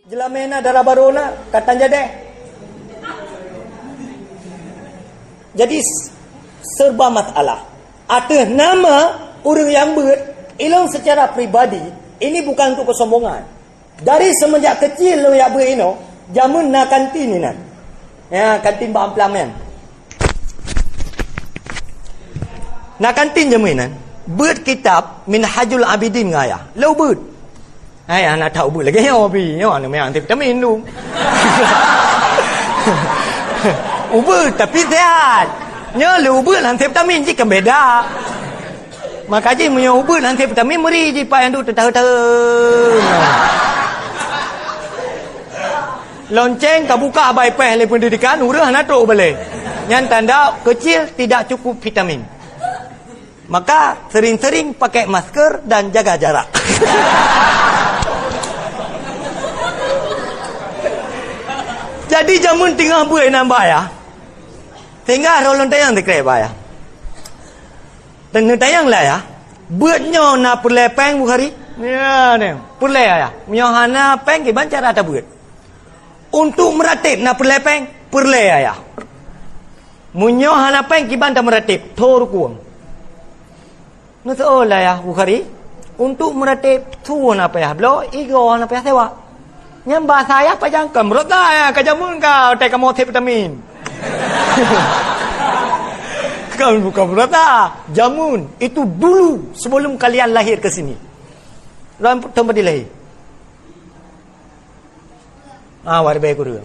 Jelamena darah barona katan jade. Jadi serba masalah. Atas nama orang yang ilmu secara pribadi, ini bukan untuk kesombongan. Dari semenjak kecil lo yang berino, jamun na kantin ni nan. Ya, kantin ba ampelamen. Na kantin jamun nan. Beut kitab Minhajul Abidin ngaya. Lo beut. Hai anak tahu beut lagi hobi. Yo anu memang vitamin lu. Ubut tapi sehat. Nya lu ubut lantai vitamin je kan beda. Makanya punya ubut lantai vitamin meri je pak yang duk tertahu-tahu. Lonceng tak buka abai peh le pendidikan urang nak tok boleh. Yang tanda kecil tidak cukup vitamin. Maka sering-sering pakai masker dan jaga jarak. Jadi jamun tinggal buat nambah ya. Tinggal rolon tayang dekrep ya. Tengah tayang lah ya. Buatnya na perlepeng bukhari. Ya ni, perle ya. Menyohana peng ke bancara tak buat. Untuk meratip na perlepeng perle ya. Menyohana peng ke banta meratip thor kuang. Nusolah ya bukhari. Untuk meratip tuan apa ya? Blo igo apa ya sewa. Nyambah saya apa jangka menurut saya kejamun kau tak kamu vitamin. Kau bukan berata jamun itu dulu sebelum kalian lahir ke sini. Ram tempat dilahir. Warbe guru.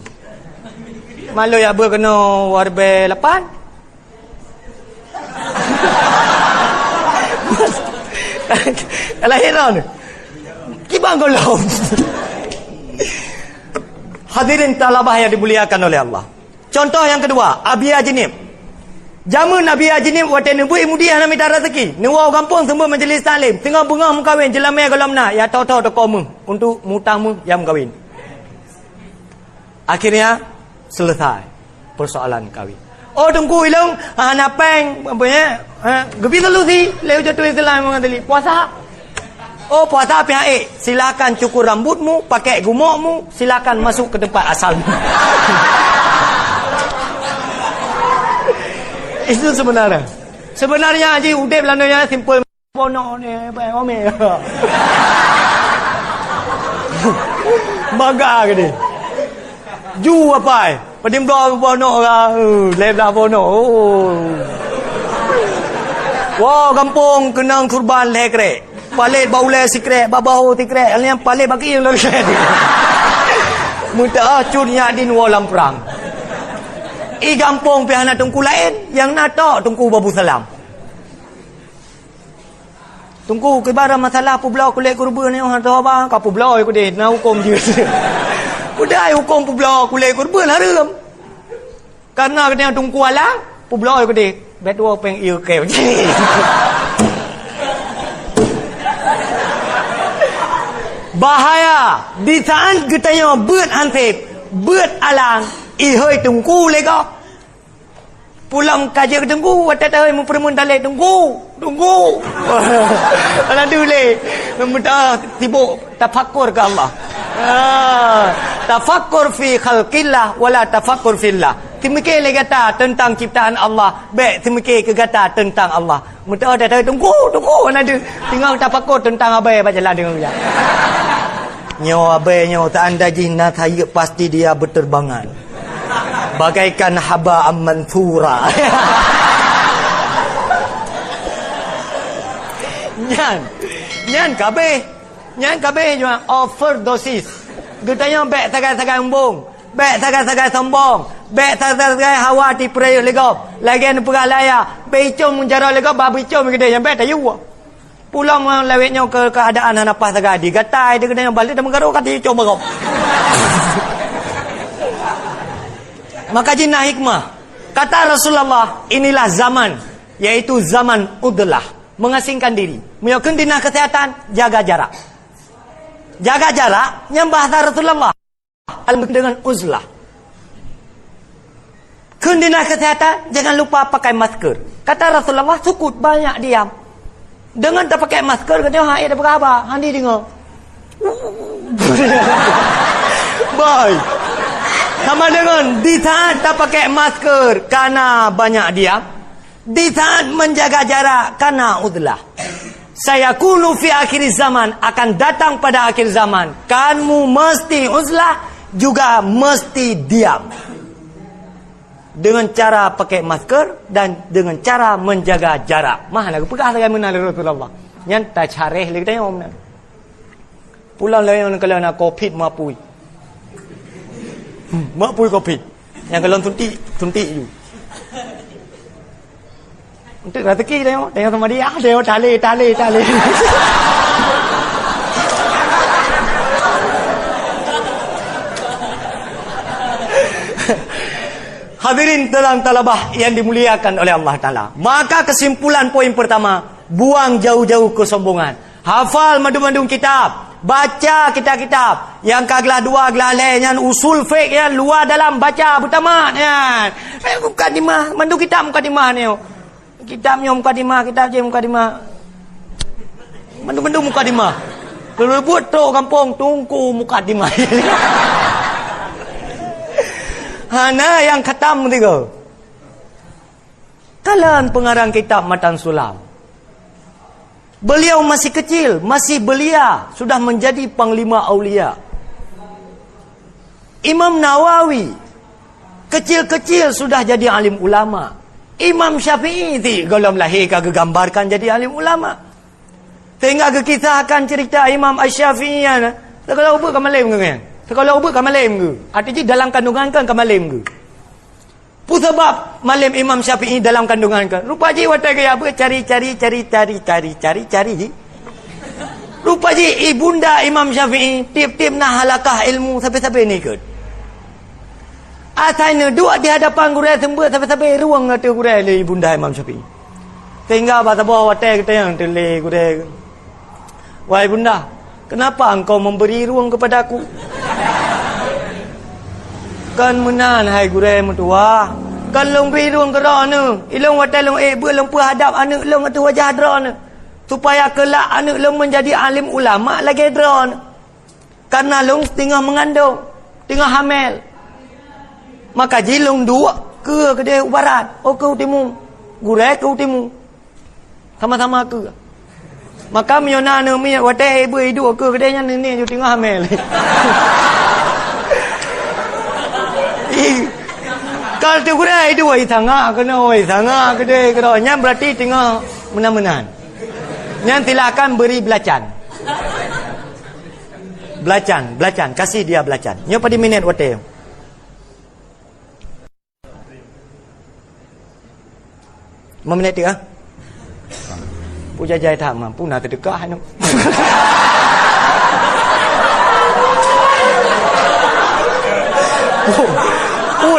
Malu ya berkena warbe 8. Lahiran. Kibang kau lau. Hadirin talabah yang dimuliakan oleh Allah. Contoh yang kedua, Abi Ajinib. Jamun Abi Ajinib wate nebui mudiah na minta rezeki. Nuau kampung semua majlis taklim. Tengah bunga mukawin jelamai kolamna ya tahu-tahu tokomu untuk mutamu yang mukawin. Akhirnya selesai persoalan kawin. Oh tunggu ilung napeng punya gebi solusi leu jatuh Islam mengatali puasa. Oh puasa pihak silakan cukur rambutmu, pakai gumokmu, silakan masuk ke tempat asalmu. Itu sebenarnya. Sebenarnya Haji Udip landanya simple bono ni ome. Baga ke ni. Ju apa? Padim do bono ka. Lebla bono. Wow, kampung kenang kurban lekre. Palit baule sikre, babahu tikre, yang palit bagi yang lagi. Muta acurnya di walam perang. I kampung pihak tungku lain, yang nato tungku babu salam. Tungku kibara masalah pulau kulit kurban ni orang tahu apa? Kau pulau aku deh, nak hukum je. Udah hukum pulau kulit kurban haram. Karena kena tungku alang, pulau aku deh. Betul peng iu ke. Bahaya di saat kita yang buat ansip, buat alang, ihoi tunggu lego. Pulang kaji tunggu, watak tahu mu permun dalek tunggu. Alang dulu, mudah sibuk tafakkur ke Allah. Tafakkur fi khalqillah, wala tafakkur fillah. Timikir lagi kata tentang ciptaan Allah, baik timikir ke kata tentang Allah. Mudah dah tahu tunggu, nanti tinggal tafakkur tentang abai baca jalan dengan dia. Nyawa abai tak anda jinnat hayat pasti dia berterbangan bagaikan haba mansura. nyan kabeh cuma overdosis. Getanya bek sagai-sagai umbung, bek sagai-sagai sombong, bek sagai-sagai hawa ti prayo lego. Lagian perah laya, becom menjara lego babi com gede yang bek tayu. Pulang lewetnya ke keadaan apa saga digatai dia kena balik dan menggaruk kata coba kau. Maka jinnah hikmah. Kata Rasulullah, inilah zaman, yaitu zaman udlah, mengasingkan diri. Menyokong dinah kesehatan, jaga jarak. Jaga jarak, yang bahasa Rasulullah dengan uzlah. Kendina kesehatan, jangan lupa pakai masker. Kata Rasulullah, sukut banyak diam. Dengan tak pakai masker, katanya, hai, ada apa? Handi dengar. boy. Sama dengan di saat tak pakai masker karena banyak diam, di saat menjaga jarak karena udlah. Saya kunu fi akhir zaman, akan datang pada akhir zaman. Kamu mesti uzlah, juga mesti diam. Dengan cara pakai masker dan dengan cara menjaga jarak. Mana aku pegang dengan mana Rasulullah. Yang tak careh lagi tanya om. Pulang lain yang kalau nak covid mapui. Mapui covid. Yang kalau tunti you. Untuk rezeki tengok sama dia, tengok tali. Hadirin dalam talabah yang dimuliakan oleh Allah Ta'ala. Maka kesimpulan poin pertama, buang jauh-jauh kesombongan. Hafal madu-madu kitab. Baca kitab-kitab. Yang kaglah dua aglah lain. Yang usul fiqh yang luar dalam baca pertama. Mukadimah. Mandu kitab mukadimah ni. Kitabnya mukadimah, kitabnya mukadimah. Mandu-mandu mukadimah. Rebut tu kampung tungku mukadimah. Hana yang khatam tiga. Kalian pengarang kitab Matan Sulam. Beliau masih kecil, masih belia, sudah menjadi panglima aulia. Imam Nawawi kecil-kecil sudah jadi alim ulama. Imam Syafi'i kalau lahir kagak gambarkan jadi alim ulama. Tengah kekisahkan cerita Imam Asy-Syafi'i ya. Kalau ubah kamalim ke? Kalau ubah kamalim ke? Artinya dalam kandungan kan kamalim ke? Sebab malim Imam Syafi'i dalam kandungan kan. Rupa ji watai kaya apa? Cari ji. Rupa ji ibunda Imam Syafi'i tip-tip nah halakah ilmu sampai-sampai ni ke? Asalnya dua di hadapan gurau sembah sampai-sampai ruang ngata gurau le ibunda Imam Syafi'i. Sehingga bahasa bawah watai kita yang tele gurau. Wahai bunda, kenapa engkau memberi ruang kepadaku? Kan menan hai gurau mertua. Kan long beri ruang kerana ilong watai long belong hadap anak long atu wajah drone. Supaya kelak anak long menjadi alim ulama lagi drone. Karena long tengah mengandung, tengah hamil. Maka jilong dua ke dia barat, ke timur, gurau ke timur, sama-sama ke. Maka miona ni watai ibu hidup ke dia yang ni ju tengah hamil. Kalau tu gurau itu wai sangat ke dia kalau nyam berarti tengah menan-menan. Nyam silakan beri belacan. Belacan, kasih dia belacan. Nyo pada minit watai. Meminit dia. Puja jai tak mampu nak terdekat tu.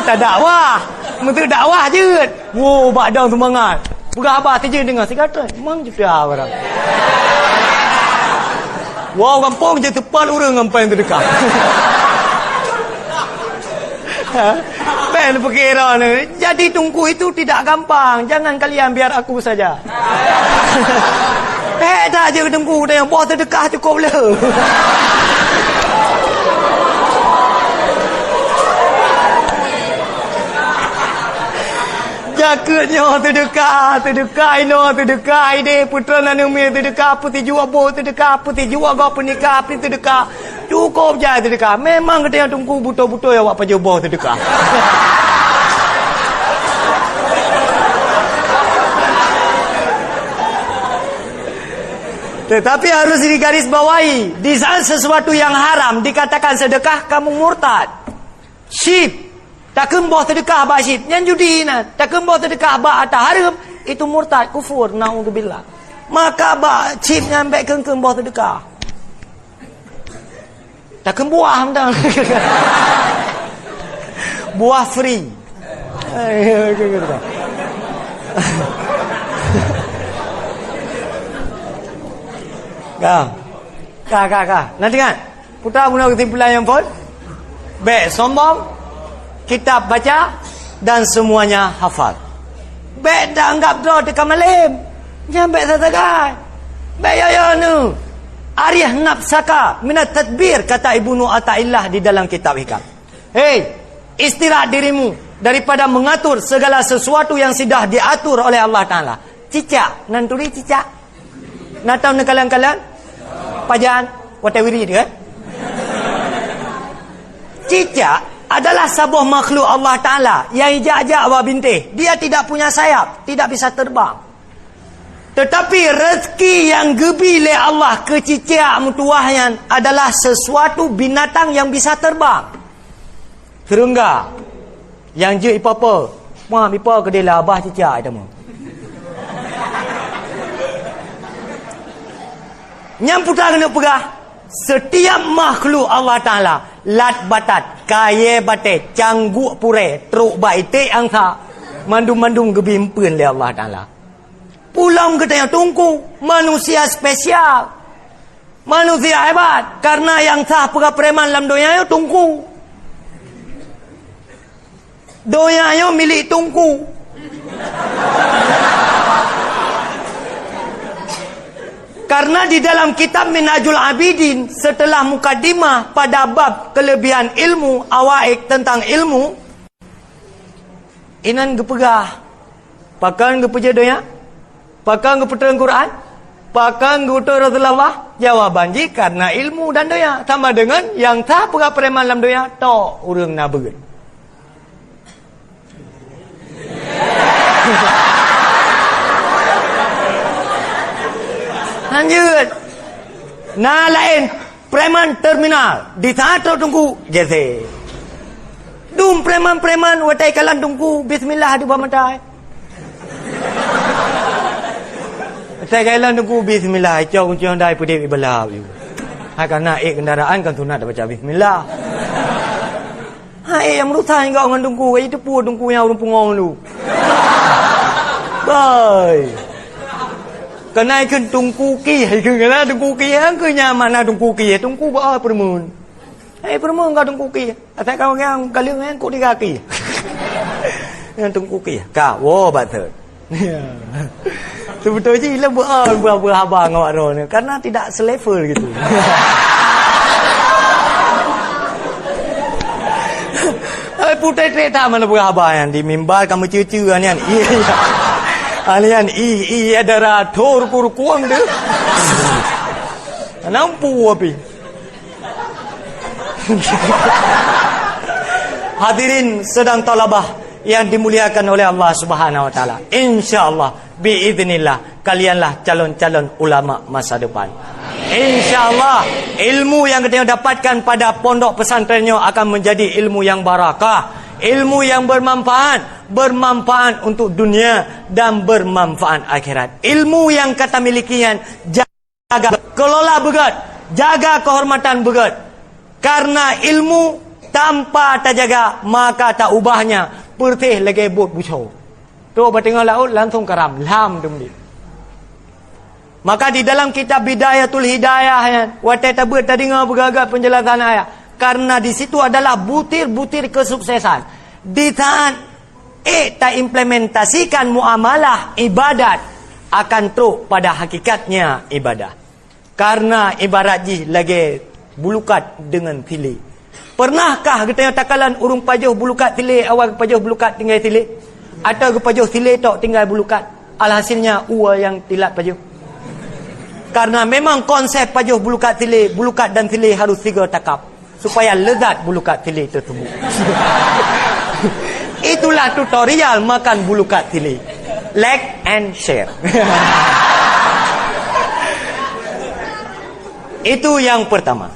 Tak dakwah. Mesti dakwah je. Wow, badang semangat. Bukan apa saja dengar sekatan. Memang juga orang. Wow, kampung je tepat orang ngampain terdekat. Pen perkira ni. Jadi tungku itu tidak gampang. Jangan kalian biar aku saja. Tak je tungku yang bawah terdekat cukup le. Jaketnya terdekat ide putra nanumi terdekat putih jua bo terdekat putih jua gau penikah putih terdekat. Cukup je terdekat. Memang kita yang tunggu buto-buto yang awak pakai bawah terdekat. Tetapi harus digarisbawahi. Di saat sesuatu yang haram dikatakan sedekah, kamu murtad. Syib. Tak kembah sedekah ba syib. Yang judi na. Tak kembah sedekah ba atas haram. Itu murtad, kufur. Na'udzubillah. Maka ba syib nyampe kembah sedekah. Tak kembuah dah. Buah free. Kak. Nanti kan putra guna kesimpulan yang pun baik sombong, kitab baca dan semuanya hafal. Baik dah anggap draw dekat malam. Jangan baik satakan. Baik ya nu. Arih nafsaka minat tadbir, kata Ibnu Athaillah di dalam kitab Hikam. Hei, istirahat dirimu daripada mengatur segala sesuatu yang sudah diatur oleh Allah Ta'ala. Cicak, nanturi cicak. Nak tahu nak kalian-kalian? Pajaan, watawiri dia. Cicak adalah sebuah makhluk Allah Ta'ala yang ijak-ijak awak bintih. Dia tidak punya sayap, tidak bisa terbang. Tetapi rezeki yang gebi oleh Allah ke cicak mutuahnya adalah sesuatu binatang yang bisa terbang. Serangga. Yang je ipa-apa. Wah, ipa ke dia abah cicak itu mah. Yang putar kena pegah. Setiap makhluk Allah Ta'ala, lat batat, kaya batet, cangguk pure, teruk baitik angsa, mandung-mandung gebimpun oleh Allah Ta'ala. Pulang kita yang tunggu, manusia spesial, manusia hebat, karena yang sah pegah preman dalam dunia itu tunggu. Dunia itu milik tunggu. Karena di dalam kitab Minhajul Abidin, setelah mukadimah pada bab kelebihan ilmu, awaik tentang ilmu, inan gepegah, pakan gepeja doya, pakan gepeteng Quran, pakan gepeteng Rasulullah. Jawaban ji karena ilmu dan doya. Sama dengan yang tak pegah preman dalam doya, tok urang nabeun. Lanjut. Nah lain preman terminal di tato tunggu jese. Dum preman-preman watai kalan tunggu bismillah di bawah matai. Watai kalan tunggu bismillah cau kunci andai pede ibalah. Hai kana kendaraan kan sunat baca bismillah. Hai yang merusak engkau dengan tunggu itu pun tunggu yang urung pungong lu. Bye. Kenai kan tungku ki, hai kan kena tungku ki, hang ke nyaman na tungku ki, tungku ba permun. Hai permun ka tungku ki. Asal kau yang kalian hang ku di kaki. Yang tungku ki. Ka, wo bater. Sebetulnya ilah buah abang awak ro ni karena tidak selevel gitu. Hai putai kereta mana buah abang yang di mimbar kamu cucu kan yan. Iya. Alian ada rator kurkuang deh. Nampu api. Hadirin sedang talabah yang dimuliakan oleh Allah Subhanahu wa taala. Insyaallah biiznillah kalianlah calon-calon ulama masa depan. Insyaallah ilmu yang kita dapatkan pada pondok pesantrennya akan menjadi ilmu yang barakah. Ilmu yang bermanfaat untuk dunia dan bermanfaat akhirat. Ilmu yang kata milikian jaga, kelola begat, jaga kehormatan begat. Karena ilmu tanpa terjaga maka tak ubahnya pertih lagi bot bucau. Tu bertengah laut langsung karam lam dumdi. Maka di dalam kitab Bidayatul Hidayah watai tabut tadi ngau bergagak penjelasan ayat. Karena di situ adalah butir-butir kesuksesan. Di saat tak implementasikan muamalah ibadat akan teruk pada hakikatnya ibadah. Karena ibarat ji lagi bulukat dengan tili. Pernahkah kita yang takalan urung pajuh bulukat tili awal pajuh bulukat tinggal tili? Atau pajuh tili tok tinggal bulukat? Alhasilnya ua yang tilat pajuh. Karena memang konsep pajuh bulukat tili, bulukat dan tili harus 3 takap. Supaya lezat bulukat tili tersebut. Itulah tutorial makan bulukat tili. Like and share. Itu yang pertama.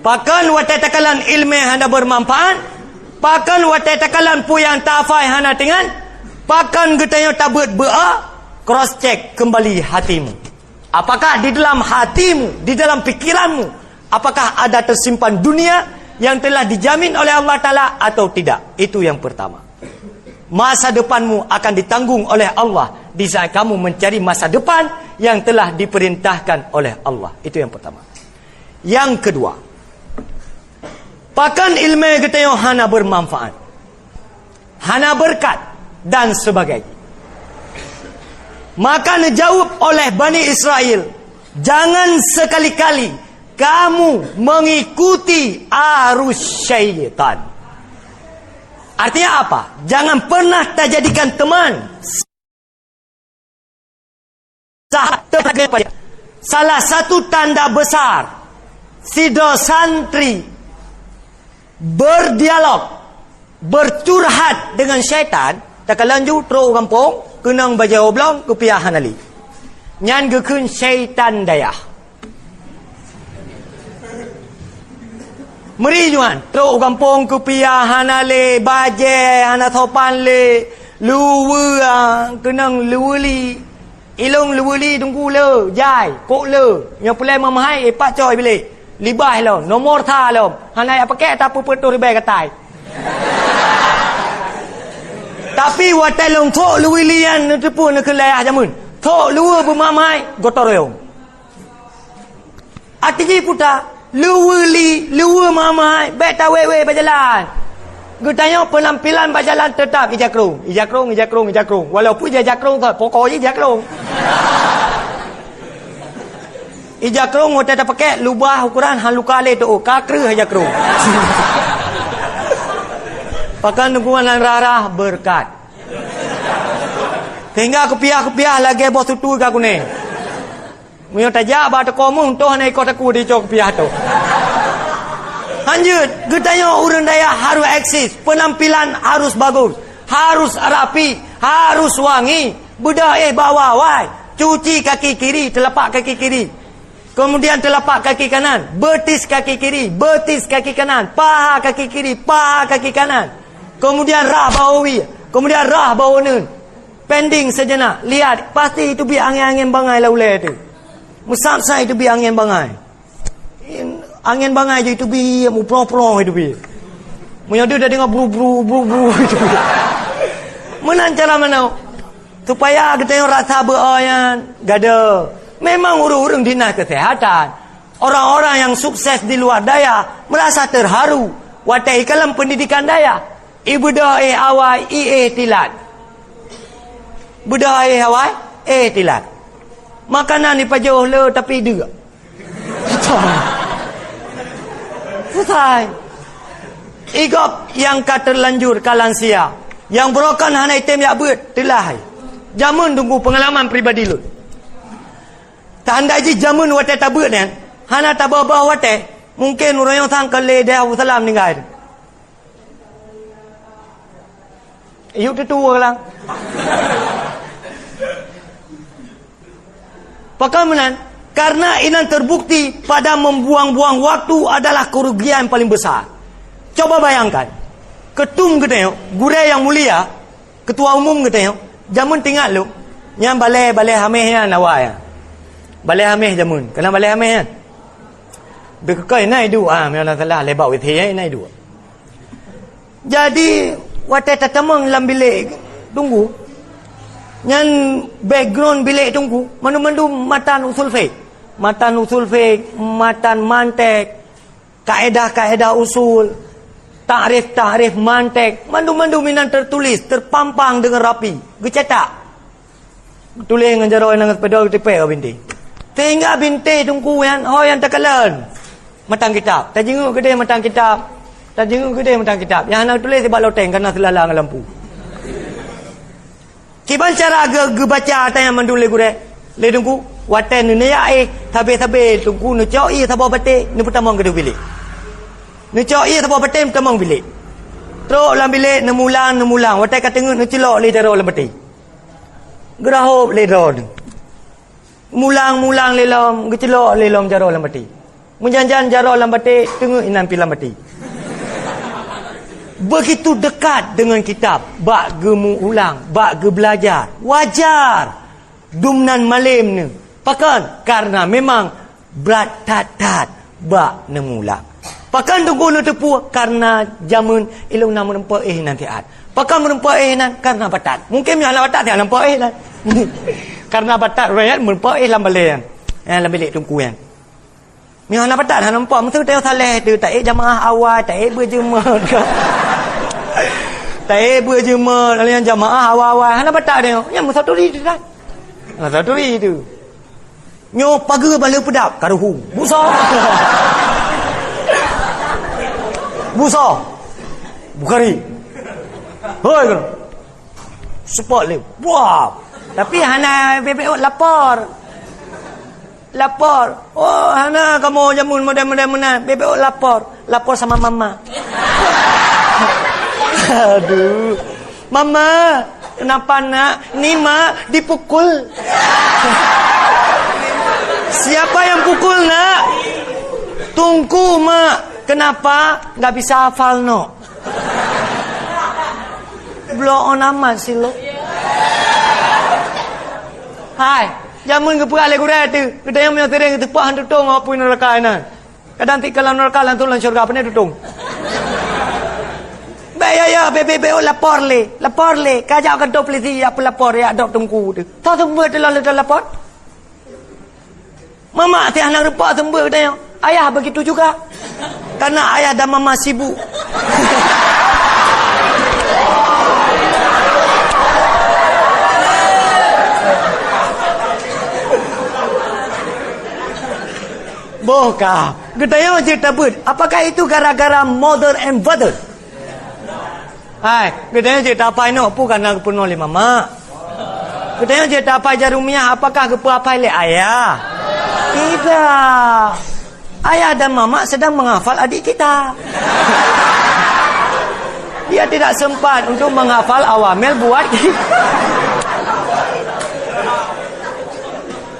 Pakan watai takalan ilmu hana bermanfaat. Pakan watai takalan puyang tafai hana tingan. Pakan getanya tabut bea. Cross check kembali hatimu. Apakah di dalam hatimu, di dalam pikiranmu, apakah ada tersimpan dunia yang telah dijamin oleh Allah Ta'ala atau tidak? Itu yang pertama. Masa depanmu akan ditanggung oleh Allah di saat kamu mencari masa depan yang telah diperintahkan oleh Allah. Itu yang pertama. Yang kedua, pakan ilmu kita yang hana bermanfaat, hana berkat dan sebagainya. Maka dijawab oleh Bani Israel Jangan sekali-kali kamu mengikuti arus syaitan. Artinya apa? Jangan pernah tak jadikan teman sahabat. Salah satu tanda besar sidra santri berdialog, bercurhat dengan syaitan, tak lanjut terus kampung, kenang baca oblong ke pihak hanali. Nyan gekun syaitan daya. Meri juan, terus kampung ke pihak hanali, baca hana topan le, luwa kenang luwali. Ilong luwali tunggu le, jai, kok le. Yang pulai mamahai, pak coy bilik. Libah lo, nomor tha lo. Hanai apa kek tak apa tu ribai katai. Tapi watai long thok luwilian tu pun nak kelayah jamun. Thok luwa bermamai, gotorong. Artinya puta, luwa mamai, bet tawe-we berjalan. Gutanya penampilan berjalan tetap ijakrung. Walaupun ijakrung tak, pokoknya ijakrung. Ijakrung kita tak pakai lubah ukuran halukale tu, kakre ijakrung. Pakan dukungan rarah berkat. Sehingga kepiah lagi bos tutu ka kuning. Munyo tajak ba teko mung toh nai kota ku di cok piah tu. Lanjut, getanya orang daya harus eksis, penampilan harus bagus, harus rapi, harus wangi, bedah bawa wai, cuci kaki kiri, telapak kaki kiri, kemudian telapak kaki kanan, betis kaki kiri, betis kaki kanan, paha kaki kiri, paha kaki kanan, kemudian rah bawawi, kemudian rah bawanen, pending sejenak, lihat, pasti itu bi angin-angin bangai laulai itu, musab-sab itu bi angin bangai. Angin bangai je itu bi, mu prong-prong itu bi. Munyo dia dah dengar bru itu bi. Menan cara mana? Supaya kita yang rasa berayan, gada. Memang urung-urung dinas kesehatan. Orang-orang yang sukses di luar daya merasa terharu. Watai kalam pendidikan daya. Ibuda awai tilat. Buda awai tilat. Makanan ni pajauh le tapi dia. Selesai. Igop yang kata terlanjur kalansia. Yang berokan hana item yak beut telah. Jamun tunggu pengalaman pribadi lu. Tak andai je jamun wate tabut ni. Hana tabah wate. Mungkin orang yang sangka le dia salam ninggal. Yuk tu tua lang. Pakamunan. Karena ini terbukti pada membuang-buang waktu adalah kerugian paling besar. Coba bayangkan. Ketum kita gurau yang mulia, ketua umum kita jamun tinggal lu, yang balai hameh nawaya. Balai hameh jamun. Kenapa balai hameh kan? Bekai nai dua, memang salah lebak withai nai dua. Jadi watai tatamang lam bilik tunggu. Yang background bilik tunggu, mandu-mandu matan usul fiqh. Matan usul fiqh, matan mantek, kaedah-kaedah usul, takrif mantek, mandu-mandu minan tertulis, terpampang dengan rapi, gecetak. Tulis dengan jaro dengan pedal tipe binti. Sehingga binti tunggu yang takalan. Matang kitab. Tak jenguk gede matang kitab. Yang nak tulis sebab loteng kerana selalang lampu. Kiban cara baca tanya mandul le gure. Le tunggu waten ni ya tabe tunggu nu coi sabo bate ni pertama ke bilik. Nu coi sabo bate pertama bilik. Teruk dalam bilik nemulang waten kata nu celok le daro lam bate. Gerahop le daro. Mulang le lam gecelok le lam jaro lam bate. Menjanjan jaro lam bate tengok inan pilam bate. Begitu dekat dengan kitab, bak gemu ulang, bak ge belajar. Wajar. Dumnan malim ni. Pakan karena memang berat tat bak nemulang. Pakan tunggu nu tepu karena jamun ilung namun nampak nanti at. Pakan nampak nan karena batat. Mungkin yang batat yang nampak nan. Karena batat rakyat nampak lam balen. Lam bilik tunggu yang. Mian batat nampak mesti tengok saleh tu tak jamaah awal, tak berjemaah. Tak berjemaah yang jamaah awal-awal. Hana batak dia. Yang satu ri tu kan. Satu ri tu. Nyo pagar bala pedap karuhu. Busa. Busa. Bukhari. Hoi kan. Support le. Wah. Tapi hana BPO lapor. Oh, hana kamu jamun mudah-mudahan BPO lapor sama mama. Aduh. Mama, kenapa nak? Ini mak dipukul. Siapa yang pukul nak? Tungku mak. Kenapa? Nggak bisa hafal no. Blow on amat sih lo. Hai, jamun ke puak legu tu. Kita yang punya tereng itu puak hantu tong apa pun neraka ini. Kadang kalau neraka lantu lan syurga apa ni tutung. Ya, BPO lapor le. Kajak ke dop polisi apa lapor ya dok tungku tu. Tahu tunggu tu lalu lapor. Mama tiang nak report tunggu katanya. Ayah begitu juga. Karena ayah dan mama sibuk. Boka. Katanya cerita ber. Apakah itu gara-gara mother and father? Hai, katanya cerita apa ini? Bukan nak penuh oleh mama. Katanya cerita apa Jarumiah? Apakah apa oleh ayah? Tidak. Ayah dan mama sedang menghafal adik kita. Dia tidak sempat untuk menghafal awamil buat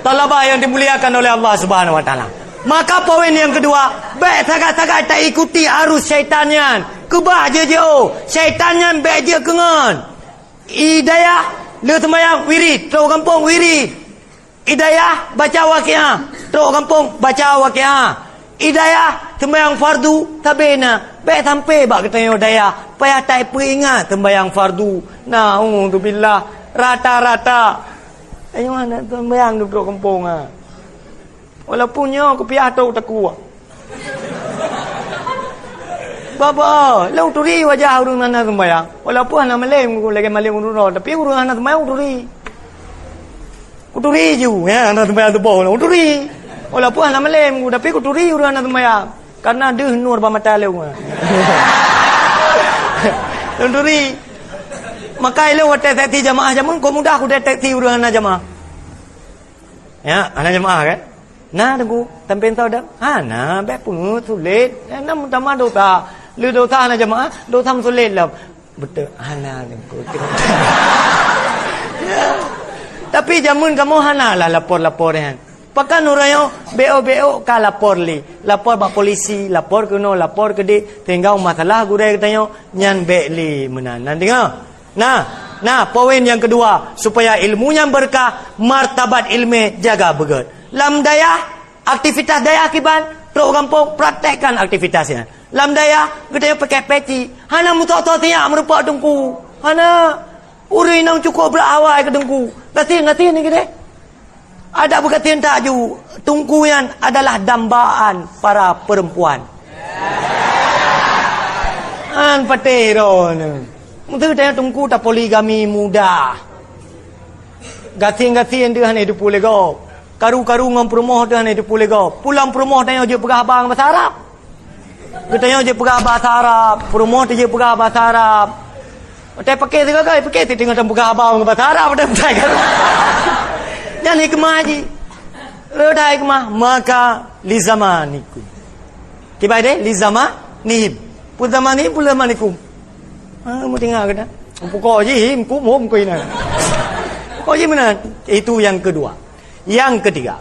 talabah yang dimuliakan oleh Allah Subhanahu wa taala. Maka poin yang kedua, baik tagak-tagak tak ikuti arus syaitannya. Kebah je syaitannya baik je kengan. Hidayah le sembahyang wirid, teruk kampung wirid. Hidayah baca waqiah, teruk kampung baca waqiah. Hidayah sembahyang fardu tabena. Baik sampai bak katanya hidayah, payah tak peringat sembahyang fardu. Na'udzubillah, rata-rata. Ayo mana sembahyang duduk kampung ah. Walaupunnya aku piah tahu tak kuat. Baba, lau turi wajah urung nana sembahyang. Walaupun anak malam aku lagi malam urung, tapi urung anak sembahyang turi. Uturi ju, ya anak sembahyang tu bohong. Uturi. Walaupun anak malam aku, tapi aku turi urung anak sembahyang. Karena deh nur bamata leu. Uturi. Maka leu deteksi jamaah jamun, kau mudah aku deteksi urung anak jamaah. Ya, anak jamaah kan? Nah, tunggu, tampil tahu dah. Nah, baik pun sulit. Nah, mutama dosa. Lu dosa anak jemaah, dosa sulit lah. Betul, hana tunggu. Tapi jamun kamu hana lah lapor yang. Pakan orang BO ka lapor li. Lapor bak polisi, lapor ke no, lapor ke di. Tinggal masalah gudai katanya nyan bek li menan. Nanti ngah. Nah, poin yang kedua supaya ilmunya berkah, martabat ilmu jaga begat. Lam daya, aktivitas daya akibat, teruk kampung, praktekkan aktivitasnya. Lam daya, kita pakai peci. Hana mutok-tok tiap merupak dengku. Hana, uri nang cukup berawal ke dengku. Ngerti ni kita. Ada berkatiin tak ju, tungku yang adalah dambaan para perempuan. An patero ni. Mungkin dia tungku tak poligami muda. Gating-gating dia hanya hidup poligami. Karu-karu ngam perumoh dah ni dipulih kau. Pulang perumoh tanya je pegah abang bahasa Arab. Katanya je pegah bahasa Arab. Perumoh dia je pegah bahasa Arab. Dia pakai tiga kali, pakai tinggal dalam pegah abang bahasa Arab dia pakai kan. Jangan hikmah haji. Reda hikmah maka li zamanikum. Kibai deh li zamanihim. Pun zamanihim pun zamanikum. Mu tinggal ke dah. Pukul je him kumum ku ini. Pukul je mana? Itu yang kedua. Yang ketiga,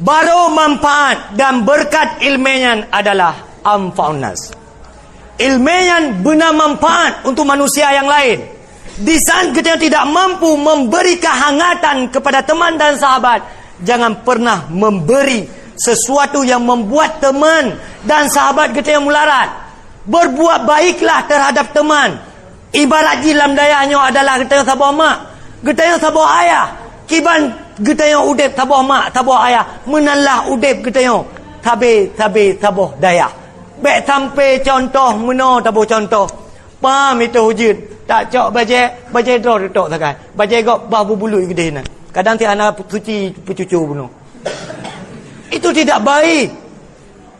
baru manfaat dan berkat ilmiah adalah amfaunas. Ilmiah benar manfaat untuk manusia yang lain. Di saat kita tidak mampu memberi kehangatan kepada teman dan sahabat, jangan pernah memberi sesuatu yang membuat teman dan sahabat kita yang melarat. Berbuat baiklah terhadap teman. Ibarat jilam dayahnya adalah kita yang sabar mak, kita yang sabar ayah. Kiban kita yang udep tabuh mak, tabuh ayah. Menalah udep kita yang tabe tabuh daya. Baik sampai contoh meno tabuh contoh. Pam itu hujud. Tak cok baje dror tok sakai. Baje gok bah bulu gede na. Kadang ti anak suci pecucu bunuh. Itu tidak baik.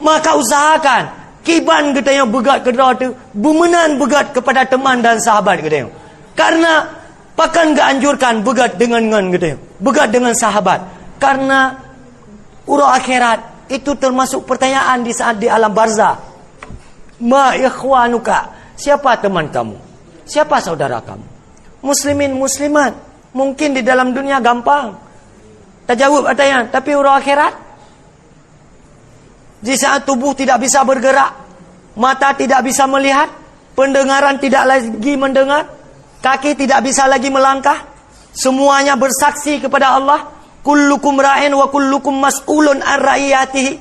Maka usahakan kiban kita yang begat kedua tu bermenan begat kepada teman dan sahabat kita yang. Karena pakan gak anjurkan begat dengan kita yang. Begat dengan sahabat. Karena urang akhirat itu termasuk pertanyaan di saat di alam barzah. Ma ikhwanuka, siapa teman kamu? Siapa saudara kamu? Muslimin muslimat. Mungkin di dalam dunia gampang terjawab pertanyaan, tapi urang akhirat di saat tubuh tidak bisa bergerak, mata tidak bisa melihat, pendengaran tidak lagi mendengar, kaki tidak bisa lagi melangkah, semuanya bersaksi kepada Allah. Kullukum ra'in wa kullukum mas'ulun an ra'iyatihi.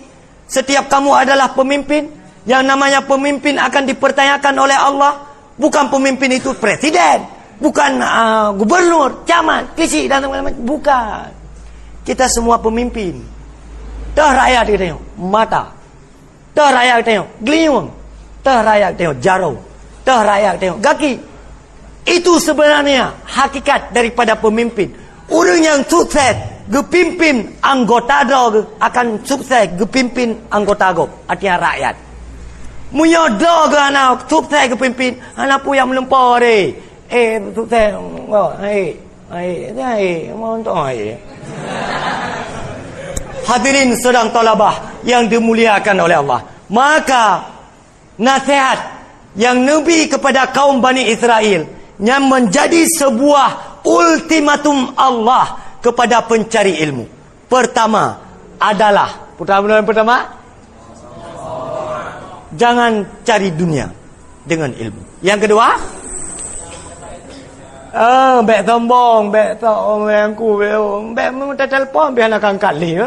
Setiap kamu adalah pemimpin. Yang namanya pemimpin akan dipertanyakan oleh Allah. Bukan pemimpin itu presiden, bukan gubernur, camat, kisi dan teman-teman. Bukan. Kita semua pemimpin. Dah rakyat kita tengok mata, dah rakyat kita tengok geliung, dah rakyat kita tengok jarau, dah rakyat kita tengok kaki. Itu sebenarnya hakikat daripada pemimpin. Orang yang sukses gepimpin anggota do akan sukses gepimpin anggota go, artinya rakyat. Munyo do ke anak sukses gepimpin anak pu yang melempar sukses mau untuk Hadirin sedang talabah yang dimuliakan oleh Allah. Maka nasihat yang Nabi kepada kaum Bani Israel yang menjadi sebuah ultimatum Allah kepada pencari ilmu. Pertama adalah pertama jangan cari dunia dengan ilmu. Yang kedua, bek sombong, bek aku, bek minta telefon biar nak angkat li.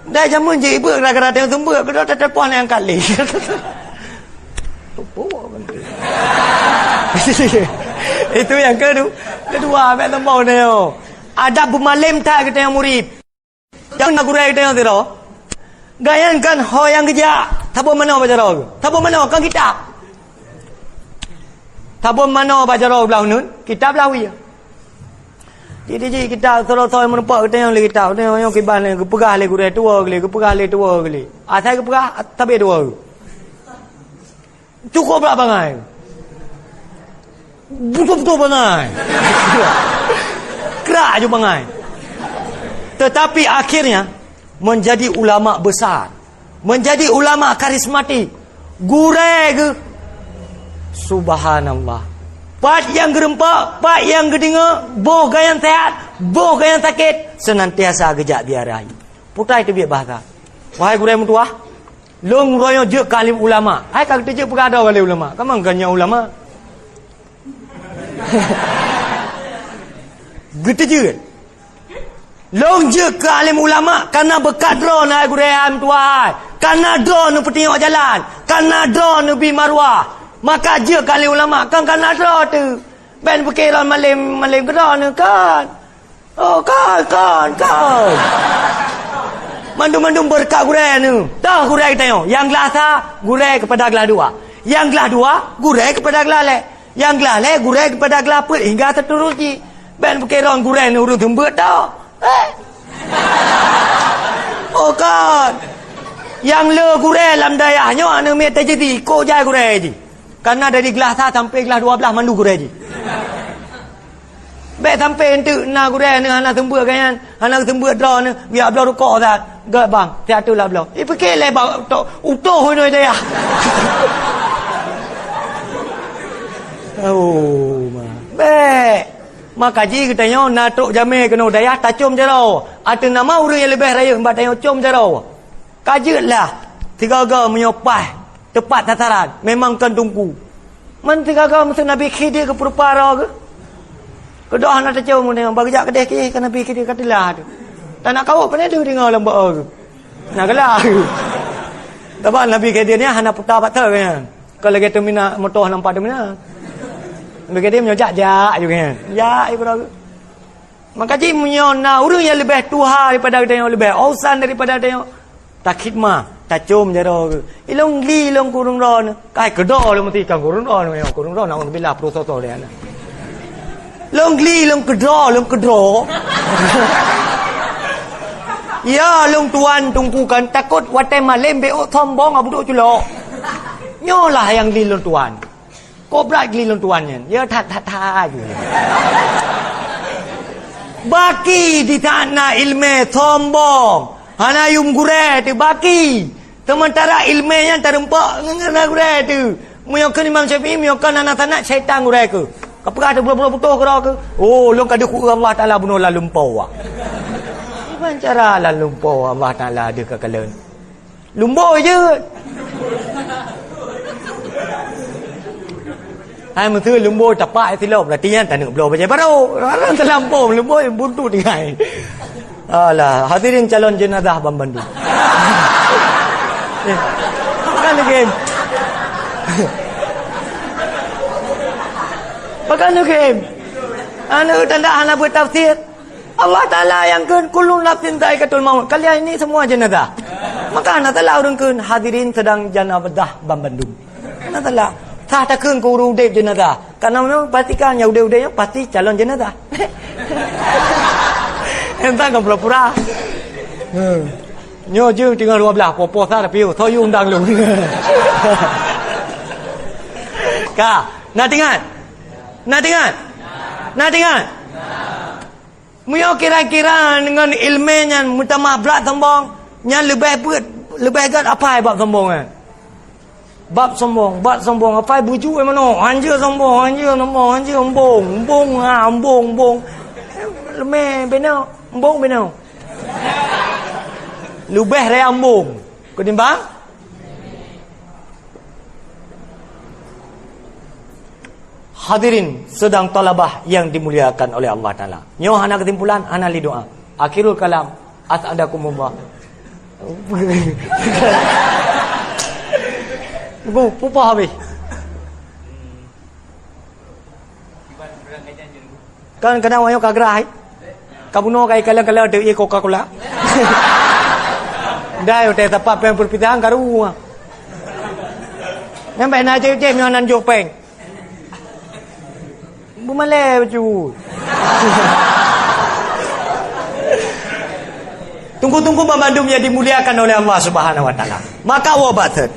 Dah jamun je ibu kadang-kadang tengok sumber, kedua telefon yang angkat li. Itu yang kedua, bek sombong ni. Ada bermalim tak kita yang murid. Jangan nak gurau kita yang tiro. Gayankan ho yang kerja. Tabo mana baca roh? Tabo mana kan kitab. Tabo mana baca roh belah nun? Kitab belah wi. Jadi kita solo-solo menepuk kita yang le kitab, yang kiban le kepegah le gurau tua kali, kepegah le tua kali. Asal kepegah tapi dua. Cukup tak bangai? Betul-betul bangai. Kerak je bangai. Tetapi akhirnya menjadi ulama besar, menjadi ulama karismatik. Gurau ke? Subhanallah. Pat yang gerempak, pat yang gedinga, boh yang sehat, boh yang sakit, senantiasa gejak biarai. Putai itu biar bahasa. Wahai gurau mutuah, long royo je kalim ulama. Hai kak je perada wali ulama. Kamu ganya ulama. Gitu je. Long je ke alim ulama karena bekat drone hai gurau mutuah. Karena drone petingok jalan, karena drone bi marwah. Maka je kali ulama kan ada tu. Ben perkiraan malim kerana kan. Oh kan. Mandum-mandum berkat gurau ni. Tahu gurau kita tengok. Yang gelas gurau kepada gelas dua. Yang gelas dua gurau kepada gelas lek. Yang gelas lek gurau kepada gelas put hingga terterusi. Ben perkiraan gurau ni urut hembut dah. Oh kan. Yang le gurau dalam dayahnya anu me terjadi ko jai gurau je. Karena dari gelas sampai gelas 12 mandu gurau je. Baik sampai entuk na gurau ni anak tembuk kan. Anak tembuk draw ni biar belah rukuk dah. Gak bang, tiatu lah belah. Fikir le bang utuh ni dia. Oh, baik. Maka ji katanya natuk jamil kena daya tacum jarau. Ada nama orang yang lebih raya mbak tanya cum jarau. Kajetlah. Tiga-tiga menyopai. Tepat sasaran. Memang kan tunggu. Man tiga-tiga mesti Nabi Khidir ke Purpara ke. Kedua anak tacum ni. Bagajak kedai ke. Kan Nabi Khidir katilah tu. Tak nak kawak pun ada dengar lembak ke. Nak kelah ke. Tapi Nabi Khidir ni anak putar patah kan. Kalau kita minat motor nampak dia minat. Nabi Khidir menyojak-jak juga kan. Ya, ibu ragu. Maka ji menyona orang yang lebih tuha daripada kita yang lebih ausan daripada kita yang tak khidmah, tak cum jaro ke. Ilong li ilong kurung ron. Kai kedo le mesti kan kurung ron, kurung ron nak bila prososo dia. Long geli, long kedro. Ya, long tuan tungkukan takut watai malam beok sombong abu duk culok. Nyolah yang geli long tuan. Kobra geli long tuannya. Ya tatอยู่. Baki di tanah ilmu sombong. Hana yum gure tu baki. Sementara ilmunya terempak ngena gure tu. Muyakan Imam Syafi'i, muyakan anak tanah syaitan gure ke. Kapag ada bulan-bulan putus ke? Oh, long kada ku Allah Taala bunuh la lumpau. Macam cara la lumpau Allah Taala ada kekalan. Lumpau je. Hai betul lumpau tapak silap lah tian tak nak blow macam baru. Orang terlampau lumpau buntu dengan. Alah, hadirin calon jenazah Bam Bandung. Kan lagi. Pakai nukim. Anu tanda anak buat tafsir. Allah Ta'ala yang kun kulun lafzin zaikatul maut. Kalian ini semua jenazah. Maka anak Ta'ala urungkeun hadirin sedang jenazah Bam Bandung. Anak Ta'ala sah takkeun ku udep jenazah. Karena memang pastikan yang udep-udepnya pasti calon jenazah. Entah kan pura-pura. Nyo je tinggal 12 popo sah tapi tho yu undang lu. Ka, nak dengar? Muyo kira-kira dengan ilmunya mutamah berat sombong, nya lebih gat apa bab sombong kan? Bab sombong apa buju mano? Anjir sombong. Lemeh benau, embong benau. Lebih dari embong. Ketimbang hadirin sedang talabah yang dimuliakan oleh Allah Ta'ala. Nyoh anak kesimpulan, anak li doa. Akhirul kalam, as'adakumullah. Pupa habis. Kan kena wayo kagrai. Kabuno kai kala-kala de Coca-Cola. Dah yo te tapak peng perpitahan karu. Nampak na cek nyonan jopeng. Bumalai baju. Tunggu-tunggu Bam Bandung yang dimuliakan oleh Allah Subhanahu Wa Taala. Maka wabatun.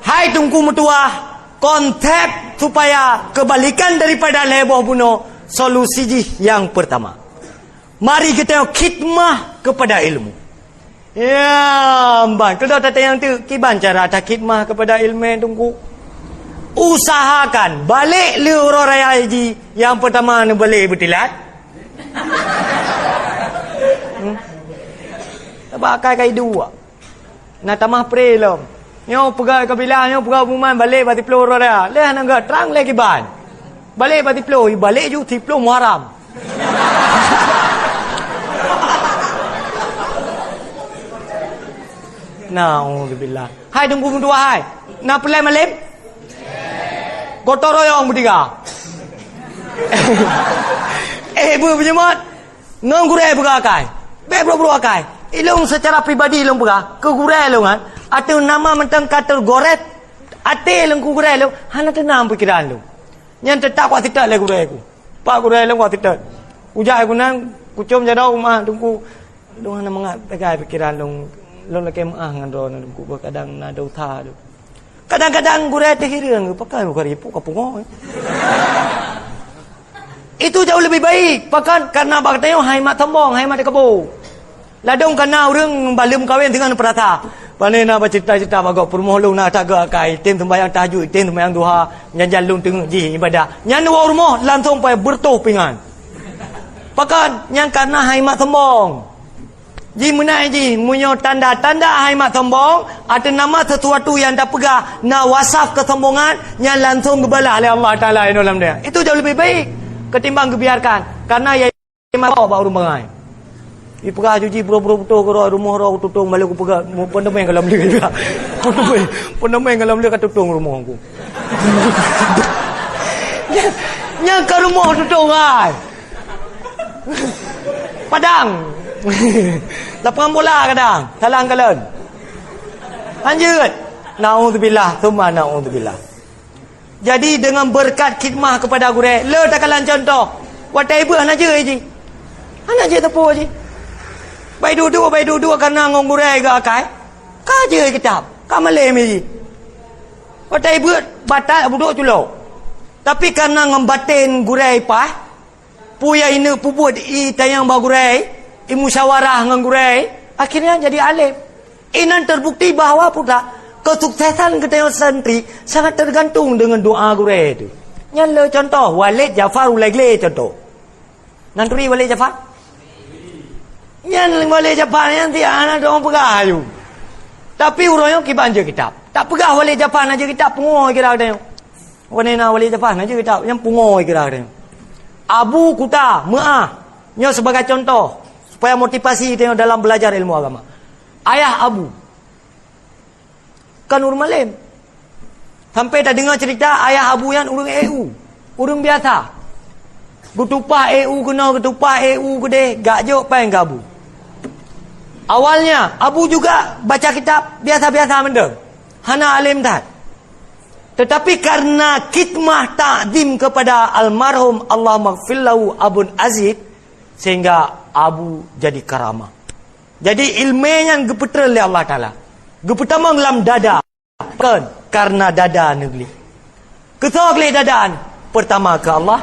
Hai tunggu mutua, konsep supaya kebalikan daripada leboh bunuh solusi yang pertama. Mari kita khidmah kepada ilmu. Ya, mbak, kalau tata yang tu kiban cara tak khidmah kepada ilmu tunggu. Usahakan balik le orang raya haji yang pertama ni balik bertilat. Pakai kai dua. Nak tamah prelom. Nyo pegang kabilah nyo pegang umuman balik bati plo orang raya. Leh nak enggak terang lagi ban. Balik bati plo, balik ju ti plo Muharram. Nauzubillah. Hai tunggu dua hai. Nak pelai malam? Kotor yang bertiga. Bu penyemat. Ngam gurai begakai. Bro akai. Ilung secara pribadi ilung bega. Ke gurai ilung kan. Atau nama mentang kata goret. Ate ilung ku gurai ilung. Hana tenang pikiran ilung. Yang tetap kuat tidak le gurai ku. Pak gurai ilung kuat tidak. Ujak aku nang. Kucum jadau rumah. Tunggu. Ilung hana mengat pegai pikiran ilung. Ilung lagi maah dengan roh. Tunggu kadang nada utah tu. Kadang-kadang gurai terhirang pakai muka ripu kapunggo. Itu jauh lebih baik. Pakan karena bakatnya hai mat tombong, hai mat kebo. Ladong kana urang balum kawin dengan perata. Panena ba cerita-cerita bagok permohlung na taga kai tem sembayang tahajud, tem sembayang duha, nyanjal lung teng ji ibadah. Nyan wa rumah langsung pai bertuh pingan. Pakan yang karena hai mat tombong. Ji menai ji munyo tanda-tanda hai mak sombong ada nama sesuatu yang dah pegang na wasaf kesombongan yang langsung gebalah oleh Allah Taala dalam dia. Itu jauh lebih baik ketimbang gebiarkan karena ya mak baru mengai. I pegah cuci bro-bro betul ke rumah ro tutung balik aku pegah pendemeng kalau beli juga. Pendemeng kalau beli kat tutung rumah aku. Nya ke rumah tutung ai. Padang. Lapangan bola kadang talang kalen. Lanjut. Nauzubillah, tsumma nauzubillah. Jadi dengan berkat khidmah kepada gureh, le takalan contoh. Whatever anak je je. Anak je tepu je. Bai dua karena ngong gureh ke akai. Ka je kitab. Ka malay je. Whatever batal buduk culo. Tapi karena ngembatin gureh pah, puya ini puput i tayang ba gureh, i musyawarah ngan gureh, akhirnya jadi alim. Inan terbukti bahawa pula kesuksesan kita santri sangat tergantung dengan doa gureh itu. Nyala contoh Walid Jafar Ulagle contoh. Nanturi Walid Jafar. Nyan Walid Jafar nanti anak doang pegah ayu. Tapi urang kiban je kitab. Tak pegah Walid Jafar aja kitab pungoy kira ada. Wanena Walid Jafar aja kitab yang pungoy kira ada. Abu Kuta Mu'ah nyo sebagai contoh supaya motivasi tengok dalam belajar ilmu agama. Ayah Abu kan urang malim. Sampai dah dengar cerita ayah Abu yang urang EU, urang biasa. Gutupah EU kena gutupah EU gede, gak jok pain ke Abu. Awalnya Abu juga baca kitab biasa-biasa benda. Hana alim tak. Tetapi karena khidmah ta'zim kepada almarhum Allah maghfirlahu Abun Aziz, sehingga Abu jadi karamah. Jadi ilmunya gepetra oleh Allah Ta'ala. Gepertama dalam dada. Kan? Karena dada negeri. Ketok oleh dadaan. Pertama ke Allah.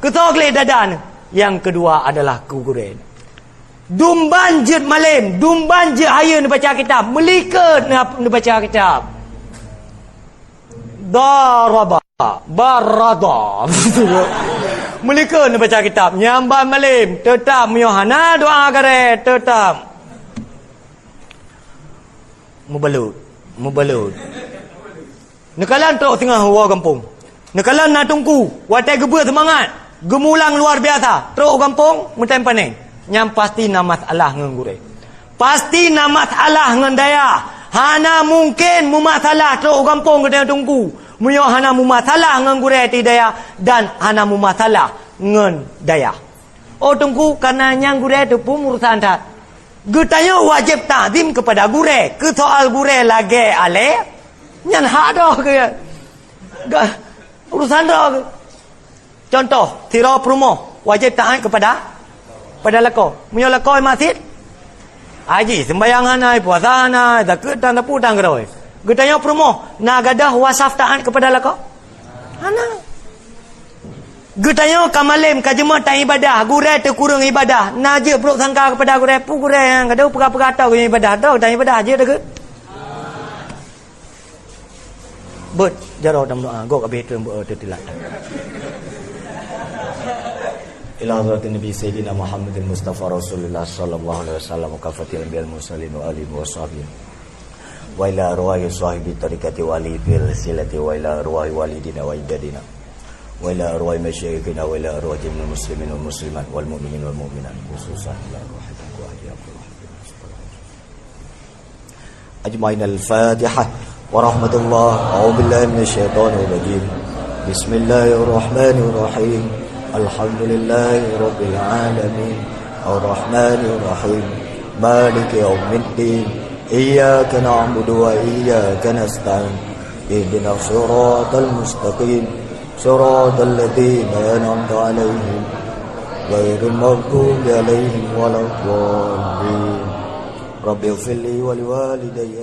Ketok oleh dadaan. Yang kedua adalah kuguren. Dumban je malim. Dumban je haya ni baca kitab. Melikat ni baca kitab. Daraba. Barada. Melikat ni baca kitab. Nyamban malim. Tetap miohana doa kare. Tetap. Mubalut. Nekalan tok tengah wa kampung. Nekalan nak tungku, watai geba semangat. Gemulang luar biasa. Teruk kampung, mutai paning. Nyam pasti na masalah ngan gureh. Pasti na masalah ngan daya. Hana mungkin mu masalah teruk kampung kena tungku. Muyo hana mu masalah ngan gureh ti daya dan hana mu masalah ngan daya. Oh tungku karena nyang gureh tu pun urusan tak. Getanya wajib ta'zim kepada gureh. Ke soal gureh lagi ale, nyan hak dah ke. Urusan dah ke. Contoh, tira perumoh wajib taat kepada lako. Munyo lako masjid. Haji sembayangan ai, puasa ai, zakat dan putang geroi. Getanya perumoh na gadah wasaf taat kepada lako. Ana. Getanya kamalim kajema tak ibadah, gureh terkurang ibadah. Naje perut sangka kepada gureh, pu gureh yang kada pegah-pegah tahu ibadah, tahu tak ibadah aje dah. Bet jaro dalam doa, gok habis tu tertilat. Ila hadratin Nabi Sayyidina Muhammadin Mustafa Rasulullah sallallahu alaihi wasallam kafatil anbiyal mursalin wa alihi wa sahbihi. Wa ila arwahi sahibi tariqati wali bil silati wa ila arwahi walidina wa ijdadina. Wa ila arwahi masyayikhina wa ila arwahi jami'il muslimin wal muslimat wal mu'minin wal mu'minat khususan ila arwahikum wa ahliyakum ajma'in al-Fatihah wa rahmatullah a'udzu billahi minasyaitonir rajim. Bismillahirrahmanirrahim. Alhamdulillahi rabbil alamin arrahmanir rahim maliki yaumiddin iyyaka na'budu wa iyyaka nasta'in ihdinas siratal mustaqim صراط الذين أنعمت عليهم غير المغضوب عليهم ولا الضالين رب اغفر لي ولوالدي